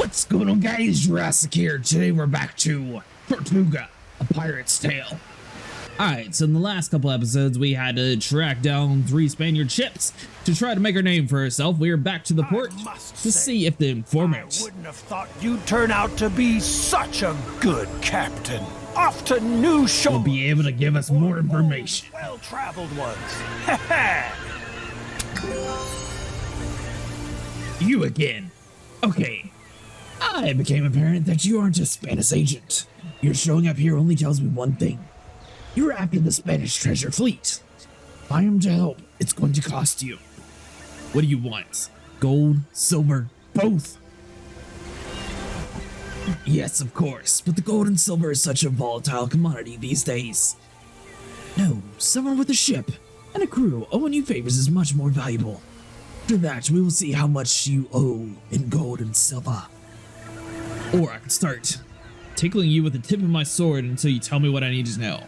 What's going on, guys? Jurassic here. Today we're back to Tortuga, a pirate's tale. Alright, so in the last couple episodes we had to track down 3 Spaniard ships to try to make our name for ourselves. We are back to the port to see if the informant... I wouldn't have thought you'd turn out to be such a good captain. Off to new shores. will be able to give us more information. Well-traveled ones. Ha You again. Okay. It became apparent that you aren't a Spanish agent. Your showing up here only tells me one thing. You're after the Spanish treasure fleet. If I am to help, it's going to cost you. What do you want? Gold, silver, both? Yes, of course, but the gold and silver is such a volatile commodity these days. No, someone with a ship and a crew owing you favors is much more valuable. After that, we will see how much you owe in gold and silver. Or I can start tickling you with the tip of my sword until you tell me what I need to know.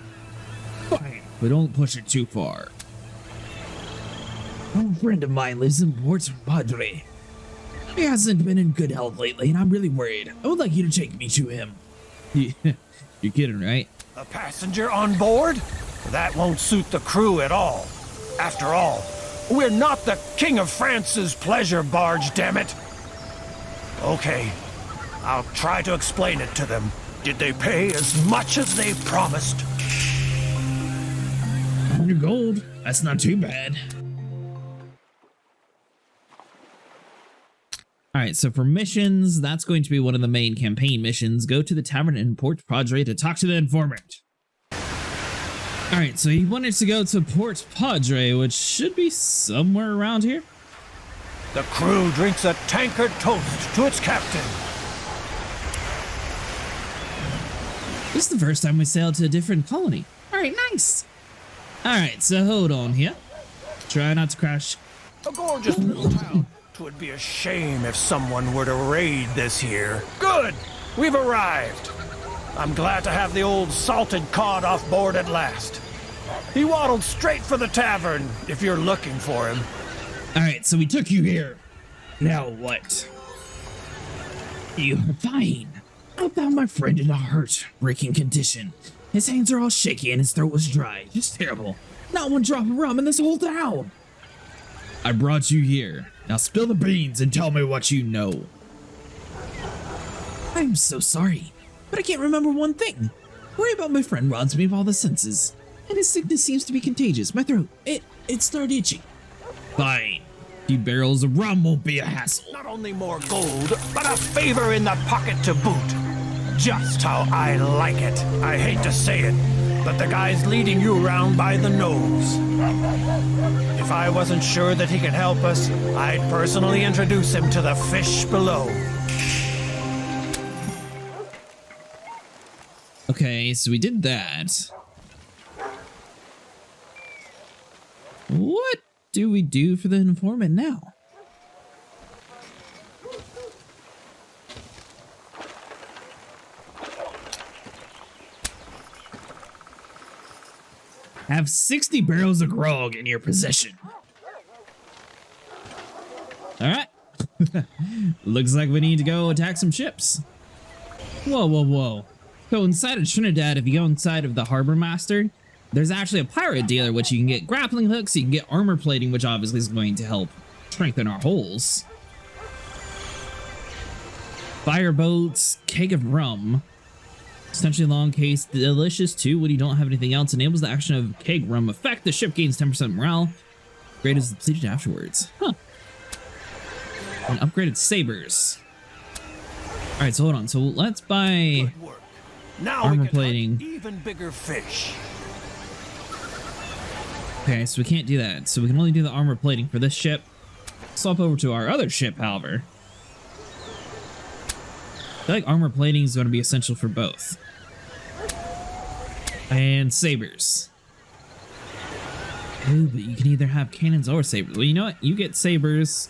Fine, but don't push it too far. A friend of mine lives in Port Padre. He hasn't been in good health lately, and I'm really worried. I would like you to take me to him. You're kidding, right? A passenger on board? That won't suit the crew at all. After all, we're not the King of France's pleasure barge, damn it. Okay, I'll try to explain it to them. Did they pay as much as they promised? 100 gold. That's not too bad. Alright, so for missions, that's going to be one of the main campaign missions. Go to the tavern in Port Padre to talk to the informant. Alright, so he wanted to go to Port Padre, which should be somewhere around here. The crew drinks a tankard toast to its captain. This is the first time we sailed to a different colony. Alright, nice. Alright, so hold on here. Try not to crash. A gorgeous little town. 'Twould be a shame if someone were to raid this here. Good! We've arrived. I'm glad to have the old salted cod off board at last. He waddled straight for the tavern, if you're looking for him. Alright, so we took you here. Now what? You're fine. I found my friend in a heart-breaking condition. His hands are all shaky and his throat was dry. Just terrible. Not one drop of rum in this whole town. I brought you here. Now spill the beans and tell me what you know. I'm so sorry, but I can't remember one thing. Worry about my friend robs me of all the senses, and his sickness seems to be contagious. My throat, it started itching. Fine. A few barrels of rum won't be a hassle. Not only more gold, but a favor in the pocket to boot. Just how I like it. I hate to say it, but the guy's leading you around by the nose. If I wasn't sure that he could help us, I'd personally introduce him to the fish below. Okay, so we did that. What do we do for the informant now? Have 60 barrels of grog in your possession. Alright. Looks like we need to go attack some ships. Whoa, whoa, whoa. So inside of Trinidad, if you go inside of the Harbor Master, there's actually a pirate dealer, which you can get grappling hooks, you can get armor plating, which obviously is going to help strengthen our hulls. Fireboats, keg of rum. Essentially long case, delicious too when you don't have anything else. Enables the action of keg rum effect. The ship gains 10% morale. Upgrade is depleted afterwards. Huh. And upgraded sabers. Alright, so hold on. So let's buy now armor we can plating. hunt even bigger fish. Okay, so we can't do that. So we can only do the armor plating for this ship. Swap over to our other ship, however. I feel like armor plating is going to be essential for both. And sabers. Ooh, but you can either have cannons or sabers. Well, you know what? You get sabers.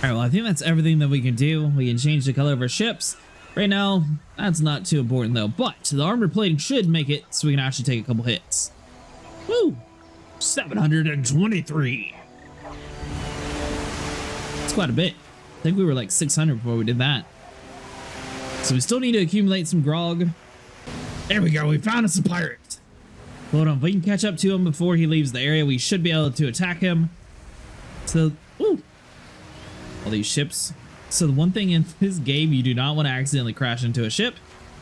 Alright, well, I think that's everything that we can do. We can change the color of our ships. Right now, that's not too important though, but the armor plating should make it so we can actually take a couple hits. Woo! 723. That's quite a bit. I think we were like 600 before we did that. So we still need to accumulate some grog. There we go, we found us a pirate. Hold on, if we can catch up to him before he leaves the area, we should be able to attack him. So, ooh, all these ships. So the one thing in this game, you do not want to accidentally crash into a ship,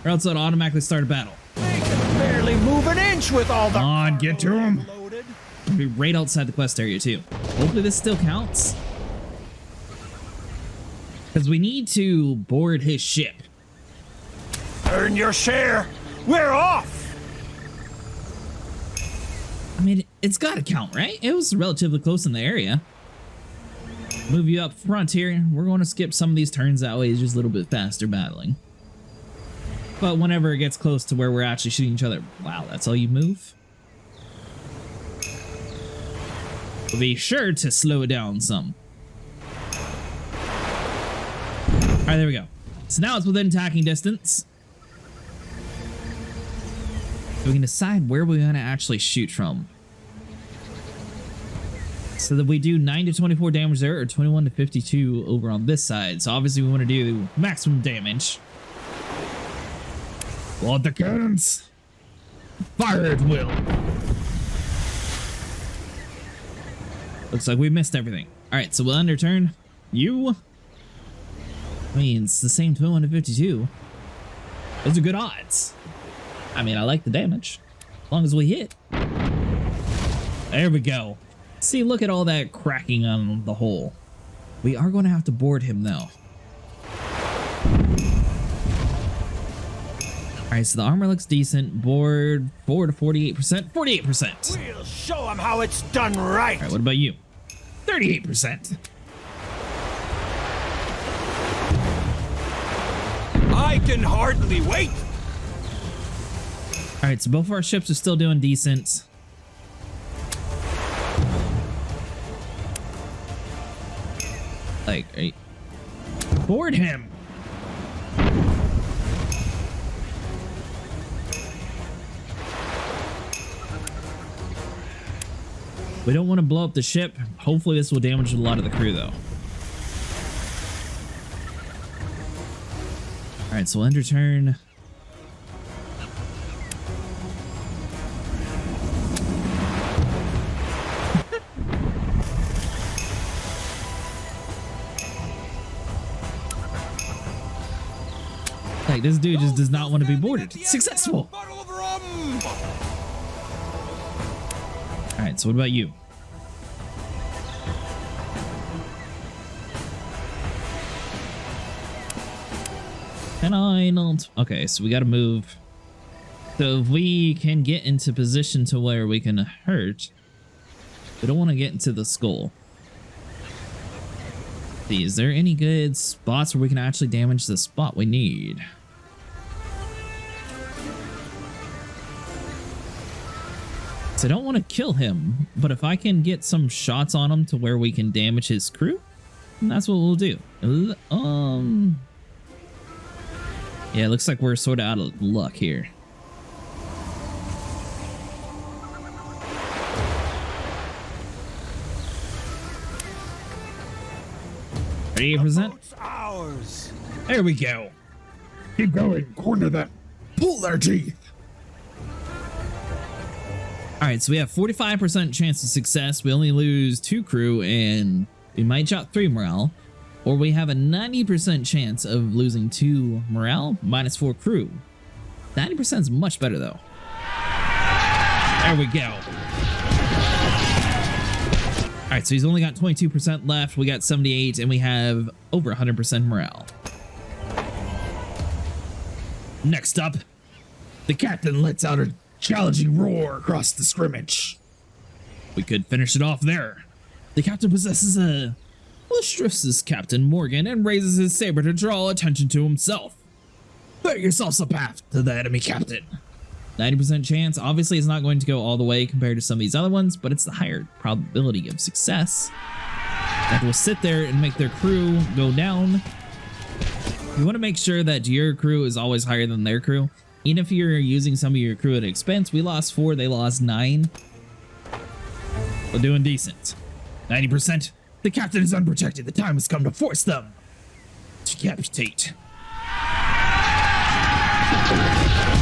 or else it'll automatically start a battle. They can barely move an inch with all the. Come on, get to him. We'll be right outside the quest area too. Hopefully this still counts, because we need to board his ship. Earn your share. We're off. I mean, it's got to count, right? It was relatively close in the area. Move you up front here. We're going to skip some of these turns that way. It's just a little bit faster battling. But whenever it gets close to where we're actually shooting each other, wow, that's all you move? We'll be sure to slow it down some. All right, there we go. So now it's within attacking distance. So we can decide where we want to actually shoot from. So that we do 9 to 24 damage there, or 21 to 52 over on this side. So obviously we want to do maximum damage. Load the cannons. Fire at will. Looks like we missed everything. All right, so we'll end our turn. You. I mean, it's the same 21 to 52. Those are good odds. I mean, I like the damage, as long as we hit. There we go. See, look at all that cracking on the hull. We are going to have to board him, though. All right, so the armor looks decent. Board 4 to 48%. 48%. We'll show them how it's done right. All right, what about you? 38%. I can hardly wait. All right, so both of our ships are still doing decent. Like, right. Board him. We don't want to blow up the ship. Hopefully this will damage a lot of the crew, though. All right, so we'll end your turn. Like, this dude just does not want to be boarded. Successful. All right, so what about you? And I don't. Okay, so we got to move. So if we can get into position to where we can hurt, we don't want to get into the skull. See, is there any good spots where we can actually damage the spot we need? So I don't want to kill him, but if I can get some shots on him to where we can damage his crew, that's what we'll do. Yeah, it looks like we're sort of out of luck here. %. There we go. Keep going. Corner them. Pull their teeth. All right, so we have 45% chance of success. We only lose 2 crew, and we might drop 3 morale. Or we have a 90% chance of losing 2 morale, minus 4 crew. 90% is much better, though. There we go. All right, so he's only got 22% left. We got 78, and we have over 100% morale. Next up, the captain lets out a challenging roar across the scrimmage. We could finish it off there. The captain possesses a lustrous Captain Morgan and raises his saber to draw attention to himself. Clear yourselves a path to the enemy captain. 90% chance. Obviously, it's not going to go all the way compared to some of these other ones, but it's the higher probability of success. That will sit there and make their crew go down. You want to make sure that your crew is always higher than their crew. Even if you're using some of your crew at expense, we lost 4, they lost 9. We're doing decent. 90%. The captain is unprotected. The time has come to force them to capitate.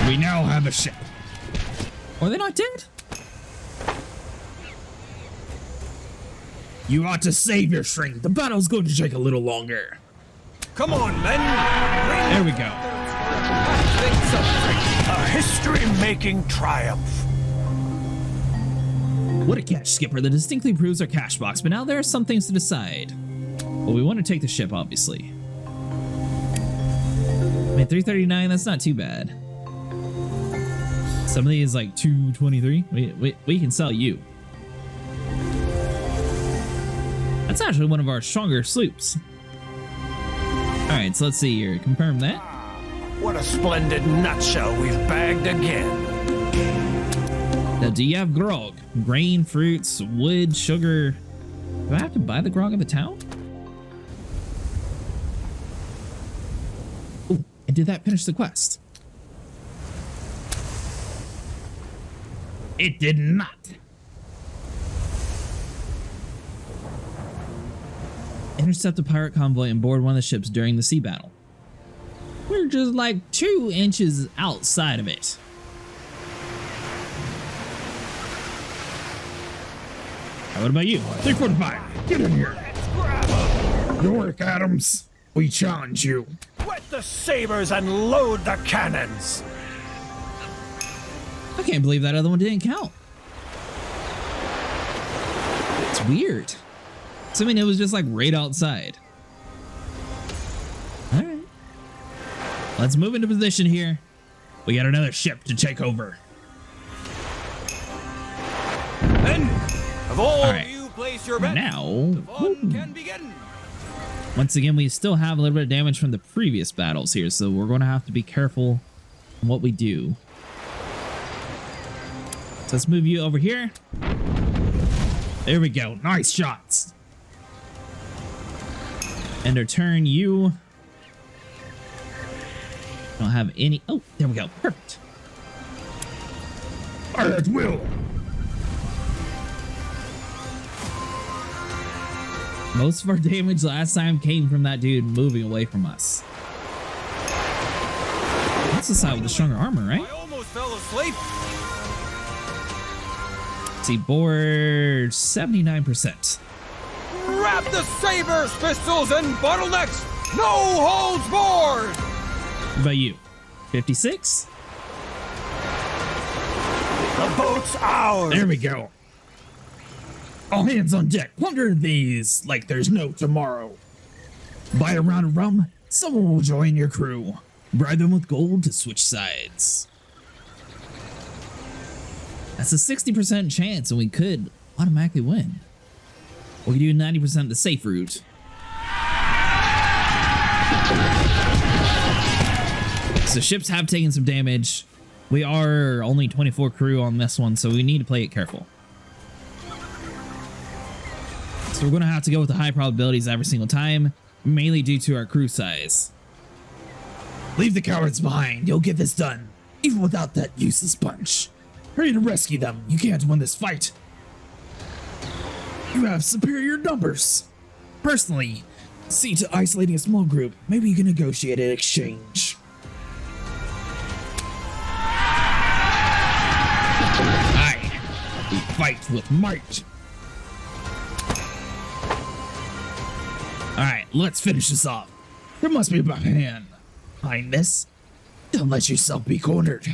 We now have a ship. Are they not dead? You ought to save your shrink. The battle's going to take a little longer. Come on, men! There we go. A history-making triumph. What a catch, Skipper. That distinctly proves our cash box, but now there are some things to decide. Well, we want to take the ship, obviously. I mean, 339, that's not too bad. Some of these like 223. We can sell you. That's actually one of our stronger sloops. Alright, so let's see here. Confirm that. What a splendid nutshell we've bagged again. Now, do you have grog? Grain, fruits, wood, sugar. Do I have to buy the grog in the town? Oh, and did that finish the quest? It did not. Intercept a pirate convoy and board one of the ships during the sea battle. We're just like 2 inches outside of it. What about you? 345. Get in here. Good work, Adams. We challenge you. Whet the sabers and load the cannons. I can't believe that other one didn't count. It's weird. So, I mean, it was just like right outside. All right. Let's move into position here. We got another ship to take over. Men, of all right. you place your bet. Now, Fun can begin. once again, we still have a little bit of damage from the previous battles here, so we're going to have to be careful on what we do. So let's move you over here. There we go. Nice shots. And return you. Don't have any. Oh, there we go. Perfect. Fire at will. Most of our damage last time came from that dude moving away from us. That's the side with the stronger armor, right? I almost fell asleep. See, board 79%. Grab the sabers, pistols, and bottlenecks. No holds barred. What about you? 56? The boat's ours. There we go. All hands on deck. Plunder these like there's no tomorrow. Buy a round of rum. Someone will join your crew. Bribe them with gold to switch sides. That's a 60% chance, and we could automatically win. We could do 90% the safe route. So ships have taken some damage. We are only 24 crew on this one, so we need to play it careful. So we're going to have to go with the high probabilities every single time, mainly due to our crew size. Leave the cowards behind. You'll get this done, even without that useless punch. Hurry to rescue them. You can't win this fight. You have superior numbers. Personally, see to isolating a small group. Maybe you can negotiate an exchange. Aye, we fight with might. Alright, let's finish this off. There must be a hand behind this. Don't let yourself be cornered.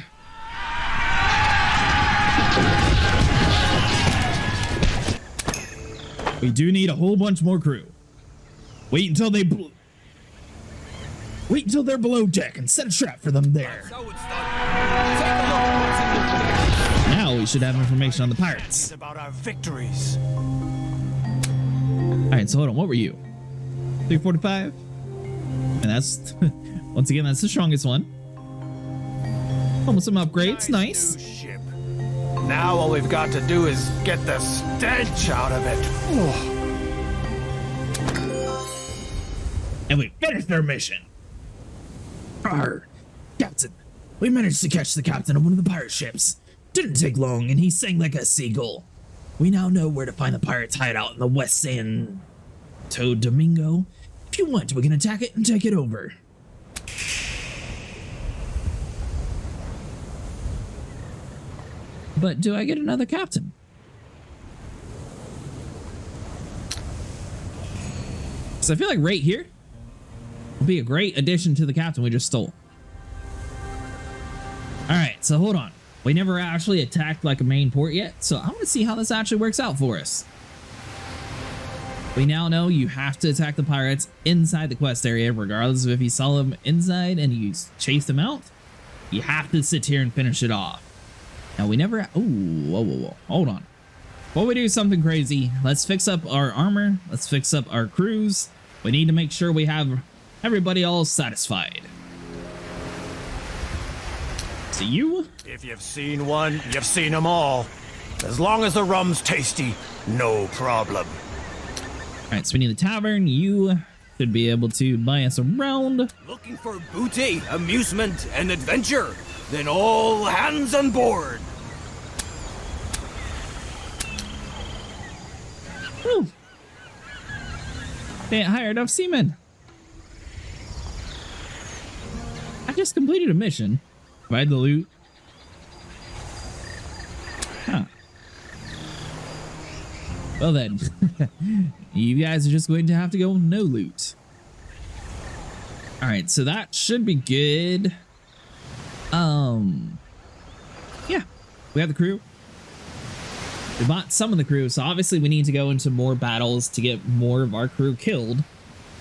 We do need a whole bunch more crew. Wait until they're below deck and set a trap for them there. Now we should have information on the pirates. About our victories. Alright, so hold on, what were you? 345? And that's, once again, that's the strongest one. Almost some upgrades, nice. New ship. Now all we've got to do is get the stench out of it. And we finished their mission. Arr! Captain, we managed to catch the captain of one of the pirate ships. Didn't take long, and he sang like a seagull. We now know where to find the pirates' hideout in the West Santo Domingo. If you want, we can attack it and take it over. But do I get another captain? So I feel like right here will be a great addition to the captain we just stole. Alright, so hold on. We never actually attacked like a main port yet, so I want to see how this actually works out for us. We now know you have to attack the pirates inside the quest area, regardless of if you saw them inside and you chase them out. You have to sit here and finish it off. Now we never... Ooh, whoa. Hold on. Before we do something crazy, let's fix up our armor. Let's fix up our crews. We need to make sure we have everybody all satisfied. So you? If you've seen one, you've seen them all. As long as the rum's tasty, no problem. Alright, so we need the tavern. You should be able to buy us around. Looking for booty, amusement, and adventure? Then all hands on board! Whew. They ain't hired enough seamen. I just completed a mission. Provide the loot. Huh. Well then, you guys are just going to have to go no loot. Alright, so that should be good. Yeah, we have the crew. We bought some of the crew, so obviously we need to go into more battles to get more of our crew killed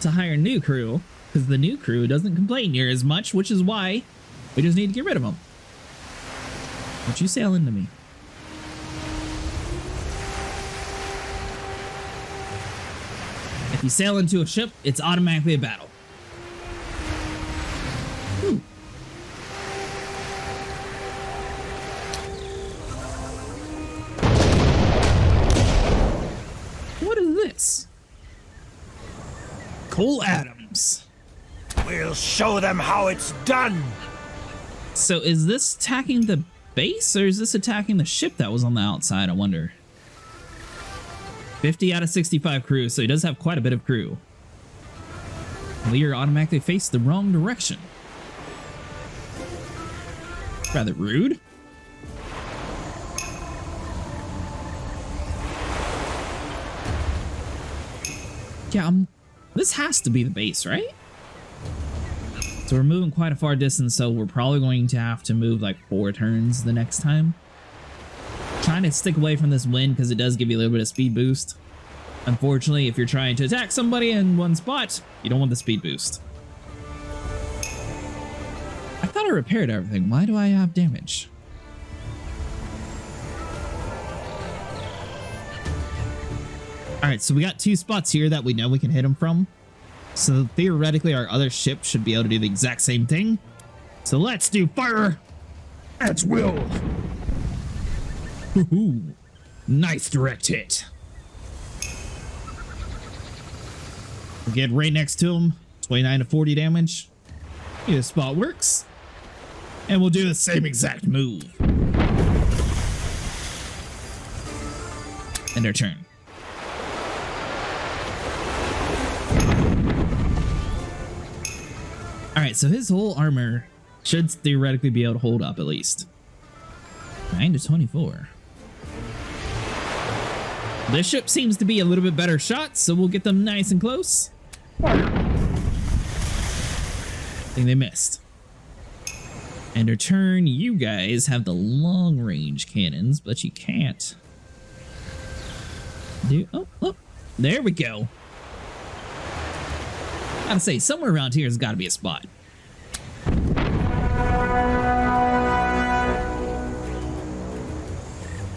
to hire new crew, because the new crew doesn't complain near as much, which is why we just need to get rid of them. Don't you sail into me. If you sail into a ship, it's automatically a battle. Ooh. What is this? Cole Adams. We'll show them how it's done. So is this attacking the base, or is this attacking the ship that was on the outside, I wonder? 50 out of 65 crew, so he does have quite a bit of crew. We are automatically faced the wrong direction. Rather rude. Yeah, this has to be the base, right? So we're moving quite a far distance, so we're probably going to have to move like 4 turns the next time. Trying to stick away from this wind because it does give you a little bit of speed boost. Unfortunately, if you're trying to attack somebody in one spot, you don't want the speed boost. I thought I repaired everything. Why do I have damage? Alright, so we got 2 spots here that we know we can hit them from. So theoretically, our other ship should be able to do the exact same thing. So let's do fire at will. Woohoo! Nice direct hit. We'll get right next to him. 29 to 40 damage. Yeah, this spot works. And we'll do the same exact move. End our turn. Alright, so his whole armor should theoretically be able to hold up at least. 9 to 24. This ship seems to be a little bit better shot, so we'll get them nice and close. I think they missed. And our turn, you guys have the long range cannons, but you can't do... Oh, there we go. Gotta say, somewhere around here has got to be a spot.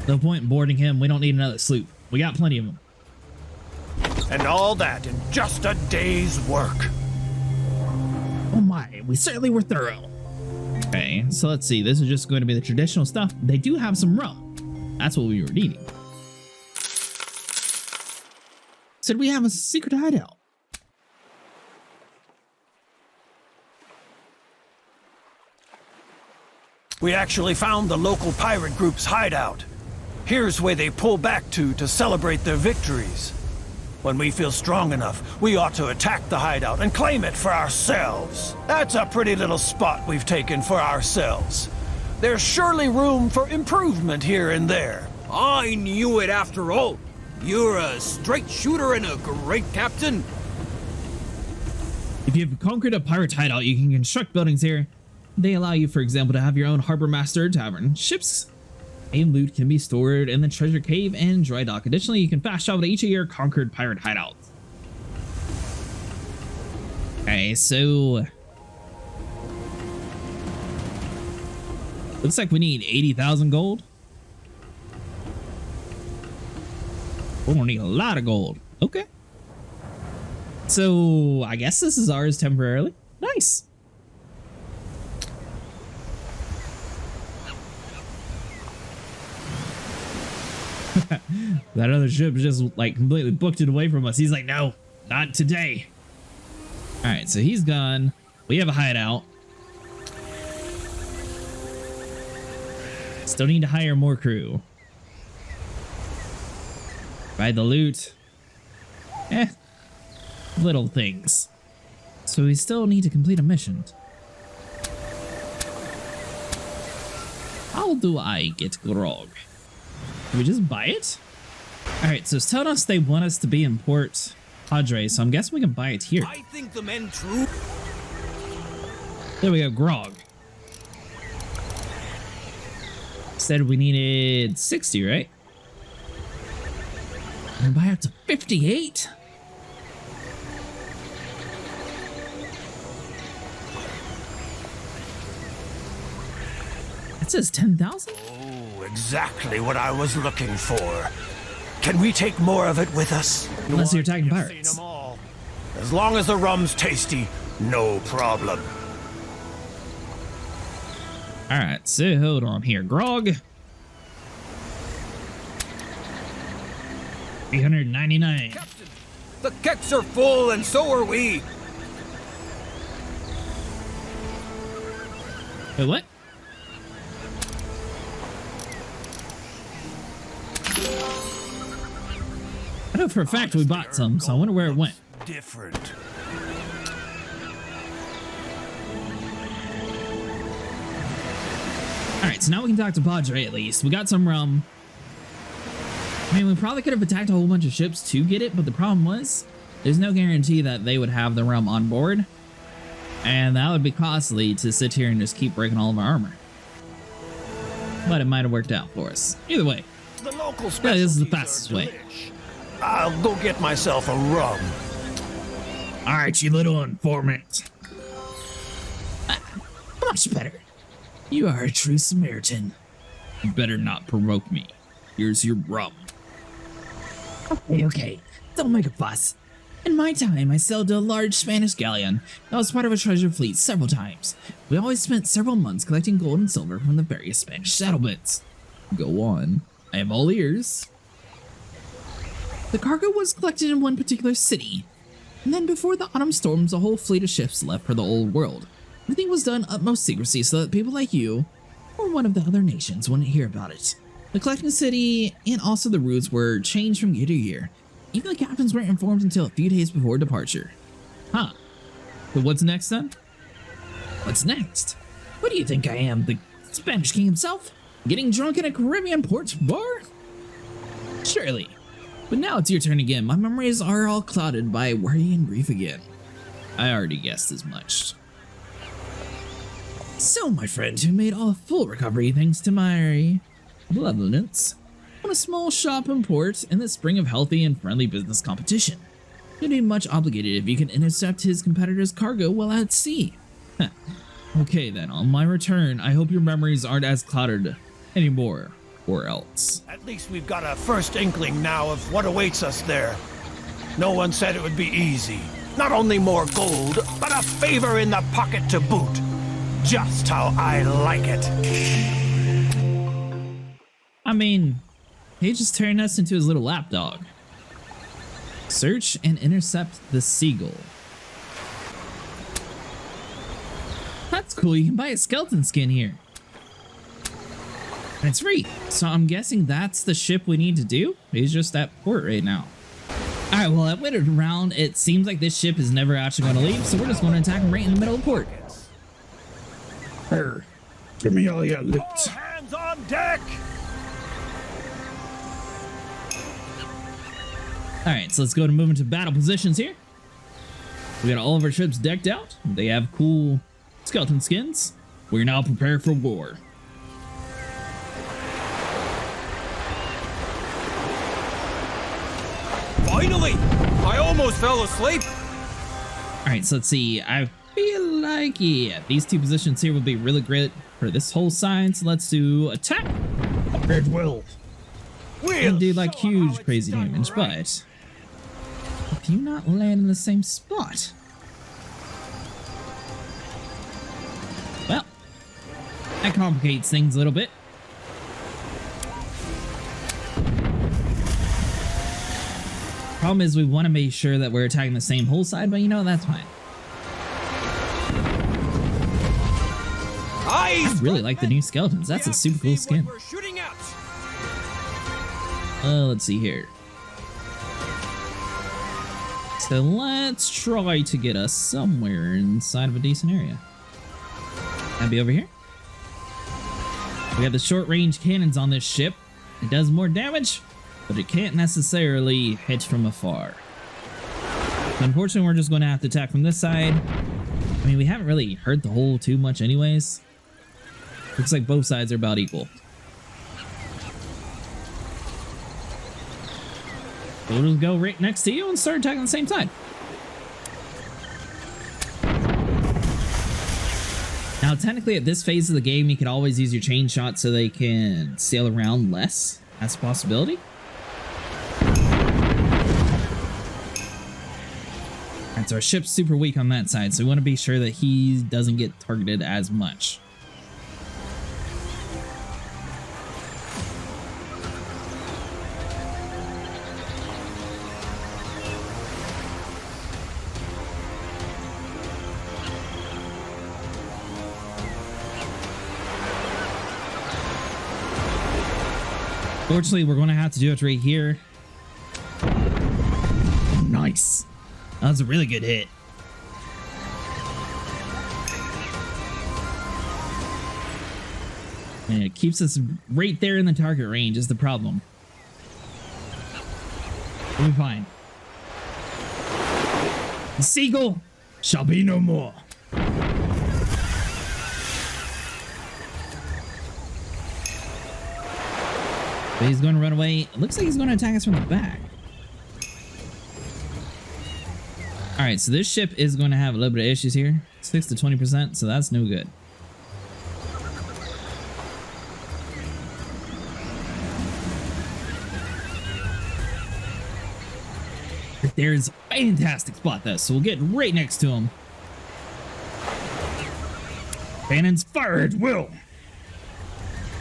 No point in boarding him. We don't need another sloop. We got plenty of them. And all that in just a day's work. Oh my, we certainly were thorough. Okay, so let's see. This is just going to be the traditional stuff. They do have some rum. That's what we were needing. Said we have a secret hideout. We actually found the local pirate group's hideout. Here's where they pull back to celebrate their victories. When we feel strong enough, we ought to attack the hideout and claim it for ourselves. That's a pretty little spot we've taken for ourselves. There's surely room for improvement here and there. I knew it after all. You're a straight shooter and a great captain. If you have conquered a pirate hideout, you can construct buildings here. They allow you, for example, to have your own harbor master or tavern. Ships and loot can be stored in the treasure cave and dry dock. Additionally, you can fast travel to each of your conquered pirate hideouts. Okay, so looks like we need 80,000 gold. We're gonna need a lot of gold. Okay. So I guess this is ours temporarily. Nice. That other ship just like completely booked it away from us. He's like, no, not today. All right, so he's gone. We have a hideout. Still need to hire more crew. Buy the loot. Little things. So we still need to complete a mission. How do I get grog? Can we just buy it? Alright, so it's telling us they want us to be in Port Padre, so I'm guessing we can buy it here. I think the men true. There we go, grog. Said we needed 60, right? And buy up to 58? It says 10,000? Oh, exactly what I was looking for. Can we take more of it with us? Unless you're attacking You've pirates. seen 'em all. As long as the rum's tasty, no problem. Alright, so hold on here. Grog. 399. Captain, the kecks are full and so are we. Wait, what? I know for a fact we bought some, so I wonder where it went. Different. Alright, so now we can talk to Padre at least. We got some rum. I mean, we probably could have attacked a whole bunch of ships to get it, but the problem was, there's no guarantee that they would have the rum on board. And that would be costly to sit here and just keep breaking all of our armor. But it might have worked out for us. Either way. The local Yeah, this is the specialties fastest are way. delish. I'll go get myself a rum. Alright, you little informant. Much better. You are a true Samaritan. You better not provoke me. Here's your rum. Okay. Don't make a fuss. In my time, I sailed a large Spanish galleon that was part of a treasure fleet several times. We always spent several months collecting gold and silver from the various Spanish settlements. Go on. I am all ears. The cargo was collected in one particular city, and then before the autumn storms, a whole fleet of ships left for the old world. Everything was done utmost secrecy so that people like you, or one of the other nations, wouldn't hear about it. The collecting city and also the routes were changed from year to year. Even the captains weren't informed until a few days before departure. Huh. But what's next then? What's next? What do you think I am, the Spanish king himself? Getting drunk in a Caribbean port bar? Surely. But now it's your turn again. My memories are all clouded by worry and grief again. I already guessed as much. So, my friend, who made all full recovery thanks to my benevolence, on a small shop in port in the spring of healthy and friendly business competition. You'd be much obligated if you can intercept his competitor's cargo while at sea. Okay then, on my return, I hope your memories aren't as clouded anymore, or else. At least we've got a first inkling now of what awaits us there. No one said it would be easy. Not only more gold, but a favor in the pocket to boot. Just how I like it. I mean, he just turned us into his little lapdog. Search and intercept the Seagull. That's cool, you can buy a skeleton skin here. And it's free. So I'm guessing that's the ship we need to do. He's just at port right now. All right, well, I waited around. It seems like this ship is never actually going to leave, so we're just going to attack him right in the middle of port. Her. Give me all your loot. All hands on deck! All right, so let's go to move into battle positions here. We got all of our ships decked out. They have cool skeleton skins. We're now prepared for war. Finally! I almost fell asleep. All right, so let's see. I feel like, yeah, these two positions here will be really great for this whole side. So let's do attack. It will. And do like huge crazy damage, but if you not land in the same spot, well, that complicates things a little bit. Problem is we want to make sure that we're attacking the same whole side, but you know, that's fine. I really like the new skeletons. That's a super cool skin. Let's see here. So let's try to get us somewhere inside of a decent area. That'd be over here. We have the short range cannons on this ship. It does more damage, but it can't necessarily hit from afar. So unfortunately, we're just going to have to attack from this side. I mean, we haven't really hurt the hull too much anyways. Looks like both sides are about equal. We'll just go right next to you and start attacking the same side. Now, technically, at this phase of the game, you can always use your chain shot so they can sail around less. That's a possibility. Alright, so our ship's super weak on that side, so we want to be sure that he doesn't get targeted as much. Fortunately, we're going to have to do it right here. Oh, nice. That was a really good hit. And it keeps us right there in the target range is the problem. We'll be fine. The Seagull shall be no more. But he's going to run away. It looks like he's going to attack us from the back. Alright, so this ship is going to have a little bit of issues here. 6 to 20%, so that's no good. There's a fantastic spot though, so we'll get right next to him. Cannons fire at will.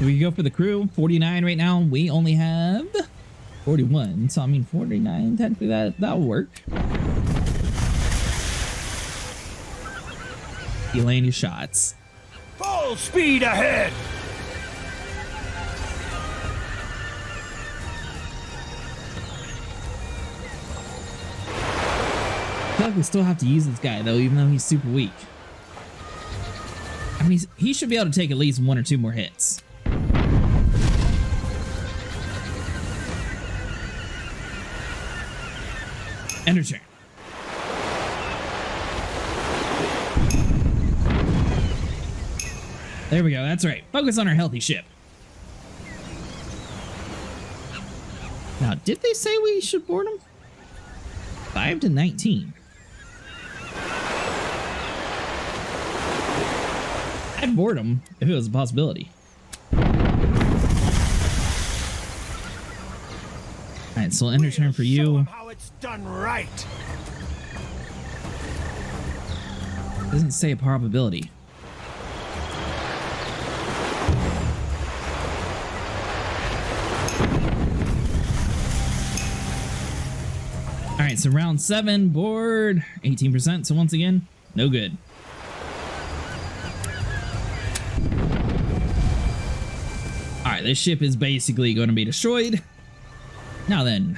We go for the crew. 49 right now. We only have 41. So I mean 49. Technically that'll work. You land your shots. Full speed ahead! I feel like we still have to use this guy though, even though he's super weak. I mean, he should be able to take at least 1 or 2 more hits. End of turn. There we go. That's right. Focus on our healthy ship. Now, did they say we should board them? 5 to 19. I'd board them if it was a possibility. Alright, so end turn for you. How it's done right. Doesn't say a probability. Alright, so round 7, board 18%. So once again, no good. Alright, this ship is basically going to be destroyed. Now then,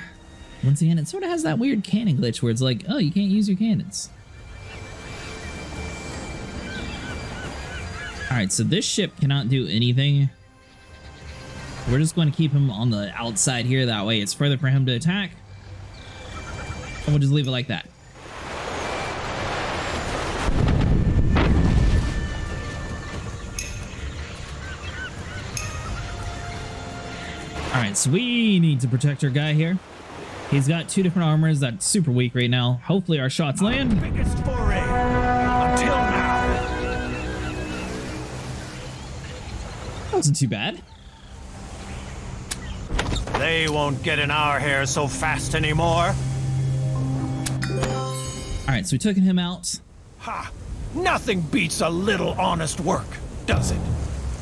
once again, it sort of has that weird cannon glitch where it's like, oh, you can't use your cannons. Alright, so this ship cannot do anything. We're just going to keep him on the outside here. That way it's further for him to attack. And we'll just leave it like that. Alright, so we need to protect our guy here. He's got 2 different armors that's super weak right now. Hopefully our shots land. Biggest foray until now. Wasn't too bad. They won't get in our hair so fast anymore. Alright, so we took him out. Ha! Nothing beats a little honest work, does it?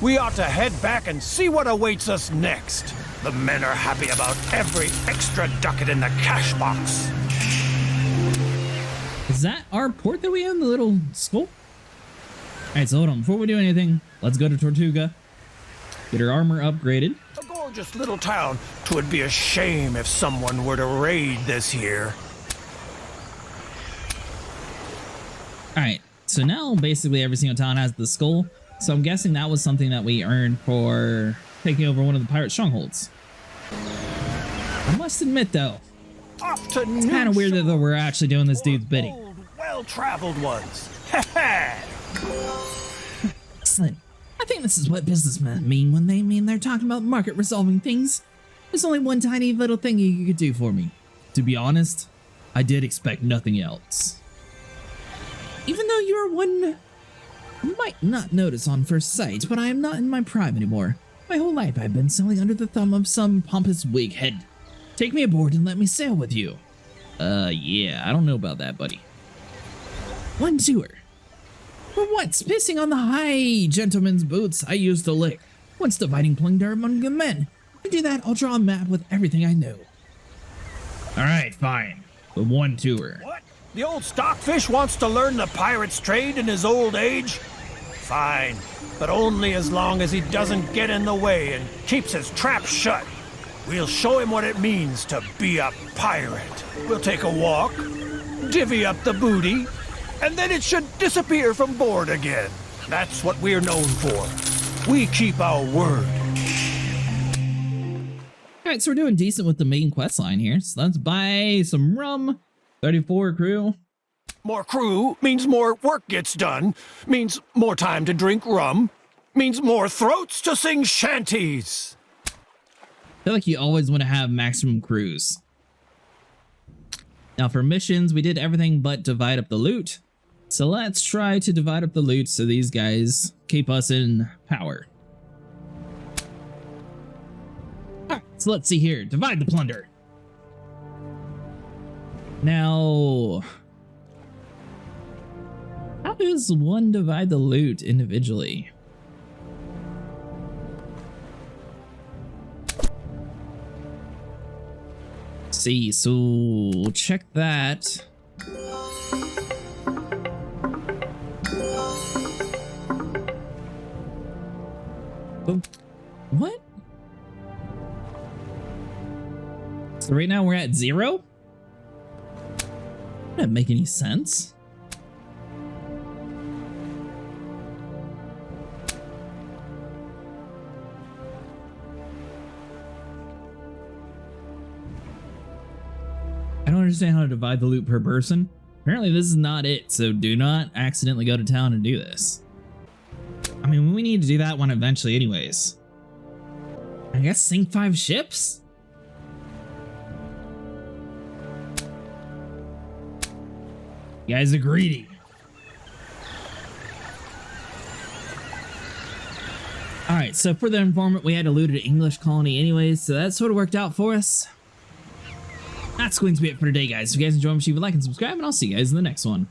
We ought to head back and see what awaits us next. The men are happy about every extra ducat in the cash box. Is that our port that we have? The little skull? Alright, so hold on. Before we do anything, let's go to Tortuga. Get her armor upgraded. A gorgeous little town. 'Twould be a shame if someone were to raid this here. Alright, so now basically every single town has the skull. So I'm guessing that was something that we earned for taking over one of the pirate strongholds. I must admit though, Off to it's kind of weird that we're actually doing this dude's bidding. old, well-traveled ones. Excellent. I think this is what businessmen mean when they mean they're talking about market resolving things. There's only one tiny little thing you could do for me. To be honest, I did expect nothing else. Even though you're one you might not notice on first sight, but I am not in my prime anymore. My whole life I've been sailing under the thumb of some pompous wig head. Take me aboard and let me sail with you. Yeah, I don't know about that, buddy. One tour. For once, pissing on the high gentleman's boots I used to lick. Once dividing plunder among the men. To do that, I'll draw a map with everything I know. Alright, fine. But one tour. What? The old stockfish wants to learn the pirate's trade in his old age? Fine, but only as long as he doesn't get in the way and keeps his trap shut. We'll show him what it means to be a pirate. We'll take a walk, divvy up the booty, and then it should disappear from board again. That's what we're known for. We keep our word. Alright, so we're doing decent with the main quest line here. So let's buy some rum. 34 crew. More crew means more work gets done, means more time to drink rum, means more throats to sing shanties. I feel like you always want to have maximum crews. Now for missions, we did everything but divide up the loot. So let's try to divide up the loot so these guys keep us in power. Alright, so let's see here. Divide the plunder. Now, how does one divide the loot individually? Let's see, so we'll check that. Oh, what? So right now we're at 0? That doesn't make any sense. I don't understand how to divide the loot per person. Apparently this is not it, so do not accidentally go to town and do this. I mean, we need to do that one eventually anyways. I guess sink 5 ships? You guys are greedy. Alright, so for the informant, we had to loot an English colony anyways, so that sort of worked out for us. That's going to be it for today, guys. If you guys enjoyed, make sure you like and subscribe, and I'll see you guys in the next one.